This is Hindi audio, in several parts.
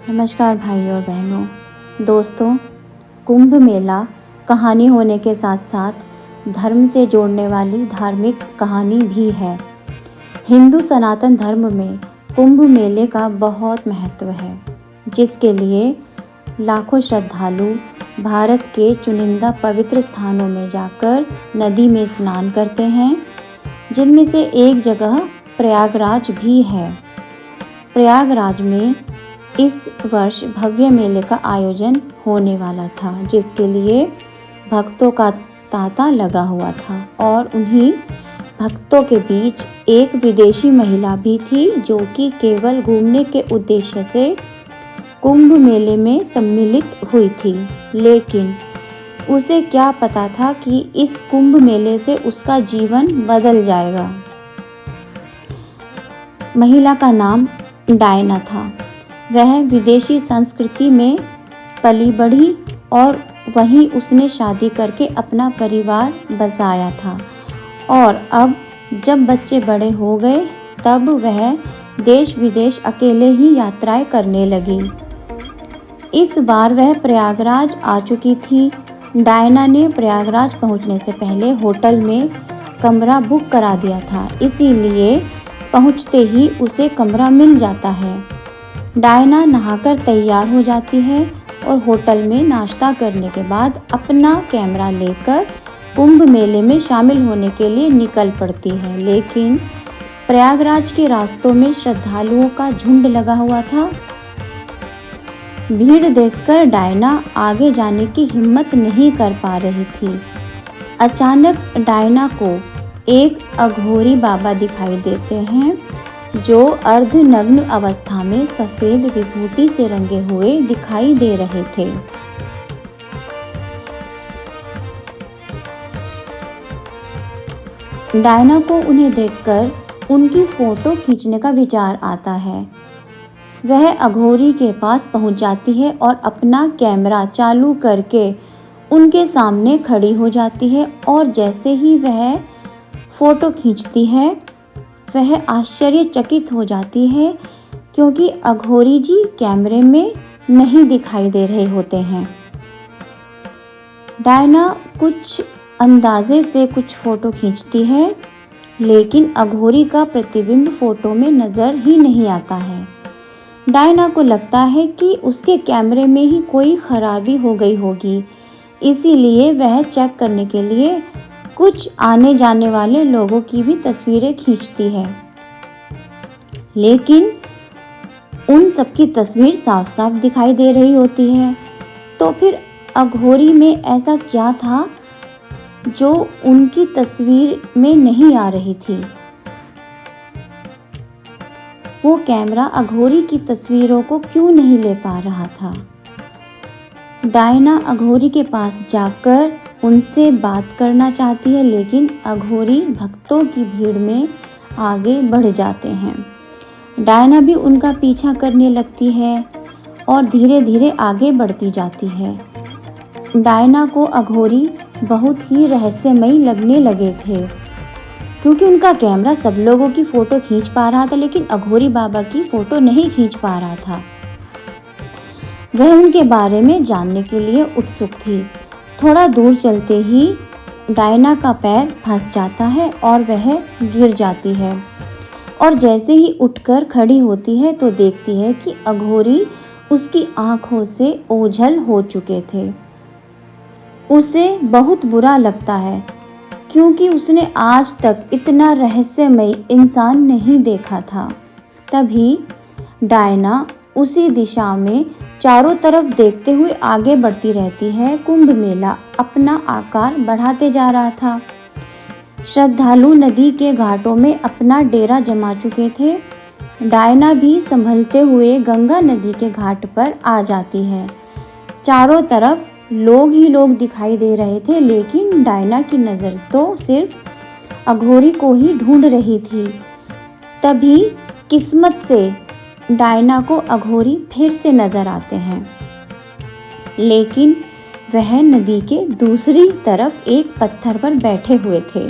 नमस्कार भाइयों और बहनों, दोस्तों। कुंभ मेला कहानी होने के साथ साथ धर्म से जोड़ने वाली धार्मिक कहानी भी है। हिंदू सनातन धर्म में कुंभ मेले का बहुत महत्व है, जिसके लिए लाखों श्रद्धालु भारत के चुनिंदा पवित्र स्थानों में जाकर नदी में स्नान करते हैं, जिनमें से एक जगह प्रयागराज भी है। प्रयागराज में इस वर्ष भव्य मेले का आयोजन होने वाला था, जिसके लिए भक्तों का तांता लगा हुआ था और उन्हीं भक्तों के बीच एक विदेशी महिला भी थी, जो कि केवल घूमने के उद्देश्य से कुंभ मेले में सम्मिलित हुई थी। लेकिन उसे क्या पता था कि इस कुंभ मेले से उसका जीवन बदल जाएगा। महिला का नाम डायना था। वह विदेशी संस्कृति में पली बढ़ी और वहीं उसने शादी करके अपना परिवार बसाया था, और अब जब बच्चे बड़े हो गए तब वह देश विदेश अकेले ही यात्राएं करने लगी। इस बार वह प्रयागराज आ चुकी थी। डायना ने प्रयागराज पहुंचने से पहले होटल में कमरा बुक करा दिया था, इसीलिए पहुंचते ही उसे कमरा मिल जाता है। डायना नहाकर तैयार हो जाती है और होटल में नाश्ता करने के बाद अपना कैमरा लेकर कुंभ मेले में शामिल होने के लिए निकल पड़ती है। लेकिन प्रयागराज के रास्तों में श्रद्धालुओं का झुंड लगा हुआ था। भीड़ देखकर डायना आगे जाने की हिम्मत नहीं कर पा रही थी। अचानक डायना को एक अघोरी बाबा दिखाई देते हैं, जो अर्धनग्न अवस्था में सफेद विभूति से रंगे हुए दिखाई दे रहे थे। डायना को उन्हें देखकर उनकी फोटो खींचने का विचार आता है। वह अघोरी के पास पहुंच जाती है और अपना कैमरा चालू करके उनके सामने खड़ी हो जाती है, और जैसे ही वह फोटो खींचती है वह आश्चर्यचकित हो जाती है, क्योंकि अघोरी जी कैमरे में नहीं दिखाई दे रहे होते हैं। डायना कुछ अंदाजे से कुछ फोटो खींचती है, लेकिन अघोरी का प्रतिबिंब फोटो में नजर ही नहीं आता है। डायना को लगता है कि उसके कैमरे में ही कोई खराबी हो गई होगी, इसीलिए वह चेक करने के लिए कुछ आने जाने वाले लोगों की भी तस्वीरें खींचती है। लेकिन उन सबकी तस्वीर साफ साफ दिखाई दे रही होती है। तो फिर अघोरी में ऐसा क्या था जो उनकी तस्वीर में नहीं आ रही थी? वो कैमरा अघोरी की तस्वीरों को क्यों नहीं ले पा रहा था? डायना अघोरी के पास जाकर उनसे बात करना चाहती है, लेकिन अघोरी भक्तों की भीड़ में आगे बढ़ जाते हैं। डायना भी उनका पीछा करने लगती है और धीरे धीरे आगे बढ़ती जाती है। डायना को अघोरी बहुत ही रहस्यमयी लगने लगे थे, क्योंकि उनका कैमरा सब लोगों की फोटो खींच पा रहा था, लेकिन अघोरी बाबा की फोटो नहीं खींच पा रहा था। वह उनके बारे में जानने के लिए उत्सुक थी। थोड़ा दूर चलते ही डायना का पैर फंस जाता है और वह गिर जाती है, और जैसे ही उठकर खड़ी होती है तो देखती है कि अघोरी उसकी आंखों से ओझल हो चुके थे। उसे बहुत बुरा लगता है, क्योंकि उसने आज तक इतना रहस्यमयी इंसान नहीं देखा था। तभी डायना उसी दिशा में चारों तरफ देखते हुए आगे बढ़ती रहती है। कुंभ मेला अपना आकार बढ़ाते जा रहा था। श्रद्धालु नदी के घाटों में अपना डेरा जमा चुके थे। डायना भी संभलते हुए गंगा नदी के घाट पर आ जाती है। चारों तरफ लोग ही लोग दिखाई दे रहे थे, लेकिन डायना की नज़र तो सिर्फ अघोरी को ही ढूंढ रही थी। तभी किस्मत से डायना को अघोरी फिर से नजर आते हैं, लेकिन वह नदी के दूसरी तरफ एक पत्थर पर बैठे हुए थे।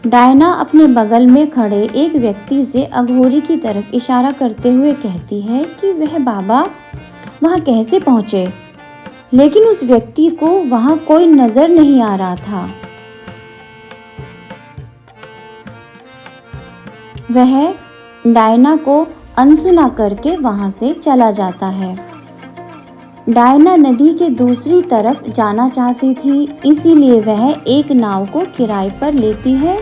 डायना अपने बगल में खड़े एक व्यक्ति से अघोरी की तरफ इशारा करते हुए कहती है कि वह बाबा वहां कैसे पहुंचे, लेकिन उस व्यक्ति को वहां कोई नजर नहीं आ रहा था। वह डायना को अनसुना करके वहां से चला जाता है। डायना नदी के दूसरी तरफ जाना चाहती थी, इसीलिए वह एक नाव को किराए पर लेती है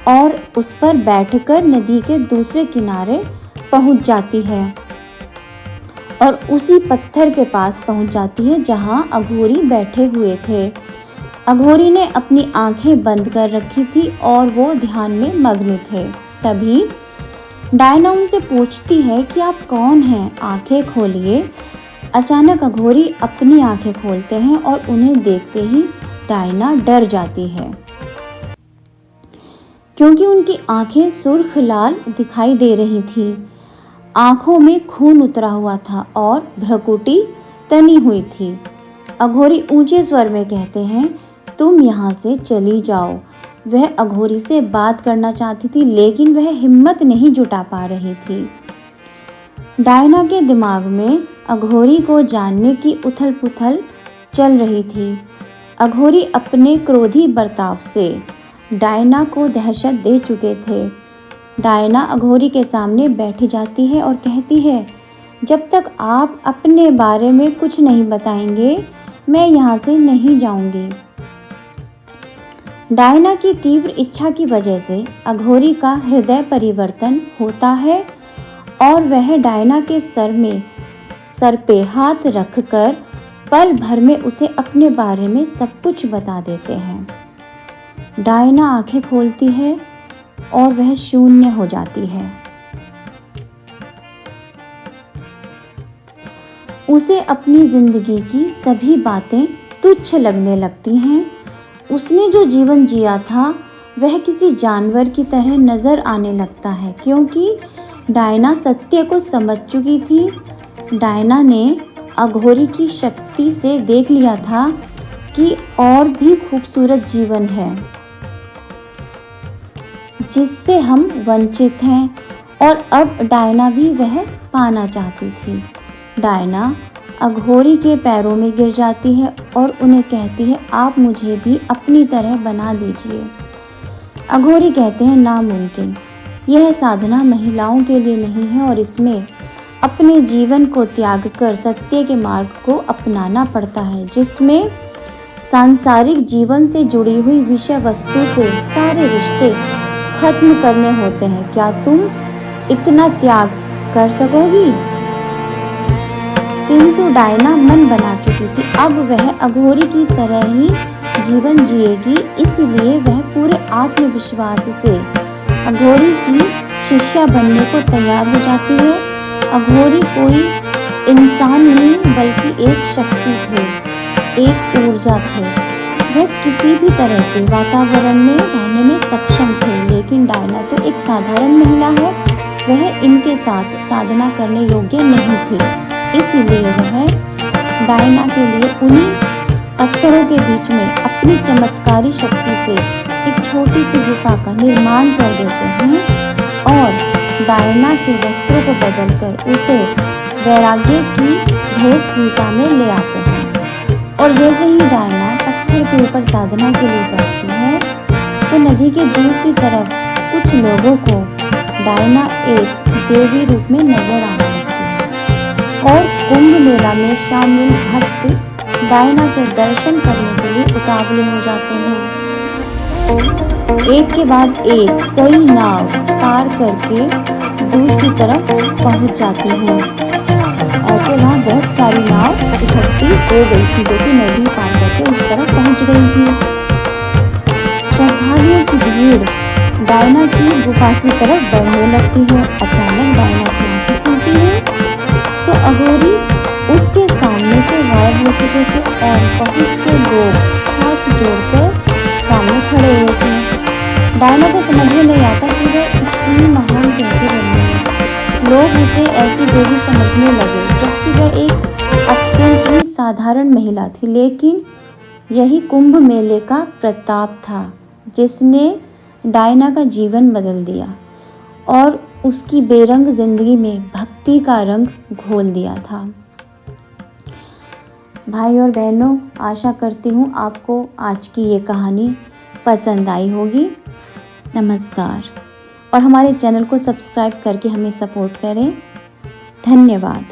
और उस पर बैठकर नदी के दूसरे किनारे पहुंच जाती है और उसी पत्थर के पास पहुंच जाती है जहां अघोरी बैठे हुए थे। अघोरी ने अपनी आंखें बंद कर रखी थी और वो ध्यान में मग्न थे। तभी डायना उनसे पूछती है कि आप कौन हैं, आंखें खोलिए। अचानक अघोरी अपनी आंखें खोलते हैं और उन्हें देखते ही डायना डर जाती है, क्योंकि उनकी आंखें सुर्ख लाल दिखाई दे रही थी। आंखों में खून उतरा हुआ था और भ्रुकुटी तनी हुई थी। अघोरी ऊंचे स्वर में कहते हैं, तुम यहाँ से चली जाओ। वह अघोरी से बात करना चाहती थी, लेकिन वह हिम्मत नहीं जुटा पा रही थी। डायना के दिमाग में अघोरी को जानने की उथल पुथल चल रही थी। अघोरी अपने क्रोधी बर्ताव से डायना को दहशत दे चुके थे। डायना अघोरी के सामने बैठ जाती है और कहती है, जब तक आप अपने बारे में कुछ नहीं बताएंगे मैं यहाँ से नहीं जाऊंगी। डायना की तीव्र इच्छा की वजह से अघोरी का हृदय परिवर्तन होता है और वह डायना के सर पे हाथ रखकर पल भर में उसे अपने बारे में सब कुछ बता देते हैं। डायना आंखें खोलती है और वह शून्य हो जाती है। उसे अपनी जिंदगी की सभी बातें तुच्छ लगने लगती हैं। उसने जो जीवन जिया था वह किसी जानवर की तरह नजर आने लगता है, क्योंकि डायना सत्य को समझ चुकी थी। डायना ने अघोरी की शक्ति से देख लिया था कि और भी खूबसूरत जीवन है जिससे हम वंचित हैं, और अब डायना भी वह पाना चाहती थी। डायना अघोरी के पैरों में गिर जाती है और उन्हें कहती है, आप मुझे भी अपनी तरह बना दीजिए। अघोरी कहते हैं, नामुमकिन, यह साधना महिलाओं के लिए नहीं है और इसमें अपने जीवन को त्याग कर सत्य के मार्ग को अपनाना पड़ता है, जिसमें सांसारिक जीवन से जुड़ी हुई विषय वस्तु से सारे रिश्ते खत्म करने होते हैं। क्या तुम इतना त्याग कर सकोगी? किंतु डायना मन बना चुकी थी, अब वह अघोरी की तरह ही जीवन जिएगी, इसलिए वह पूरे आत्मविश्वास से अघोरी की शिष्या बनने को तैयार हो जाती है। अघोरी कोई इंसान नहीं बल्कि एक शक्ति थे, एक ऊर्जा थे। वह किसी भी तरह के वातावरण में रहने में सक्षम थे, लेकिन डायना तो एक साधारण महिला है, वह इनके साथ साधना करने योग्य नहीं थी। इसलिए वह डायना के लिए उन्हीं पत्थरों के बीच में अपनी चमत्कारी शक्ति से एक छोटी सी गुफा का निर्माण कर देते हैं और डायना के वस्त्रों को बदलकर उसे वैराग्य की वेशभूषा में ले आते हैं। और जैसे ही डायना पत्थर के ऊपर साधना के लिए बैठती है तो नदी के दूसरी तरफ कुछ लोगों को डायना एक देवी रूप में नजर आने लगती है और कुंभ मेला में शामिल भक्त डायना के दर्शन करने के लिए उतावले हो जाते हैं। एक के बाद एक कई नाव पार करके दूसरी तरफ पहुंच जाती हैं। ऐसे वहाँ बहुत सारी नाव इकट्ठी हो गई थी जो कि नदी पार करके उस तरफ पहुंच गई थी। श्रद्धालुओं की भीड़ डायना की गुफा की तरफ बढ़ने लगती है। अचानक डायना की आंखें खुलती है तो अघोरी उसके सामने से गायब हो चुके थे और बहुत से लोग हाथ जोड़कर सामने खड़े हुए थे। डायना को समझ में नहीं आता कि वह इतनी महान कैसे बनी है। लोग उसे ऐसी देवी समझने लगे, जबकि वह एक अत्यंत ही साधारण महिला थी। लेकिन यही कुंभ मेले का प्रताप था जिसने डायना का जीवन बदल दिया और उसकी बेरंग जिंदगी में भक्ति का रंग घोल दिया था। भाई और बहनों, आशा करती हूँ आपको आज की ये कहानी पसंद आई होगी। नमस्कार, और हमारे चैनल को सब्सक्राइब करके हमें सपोर्ट करें। धन्यवाद।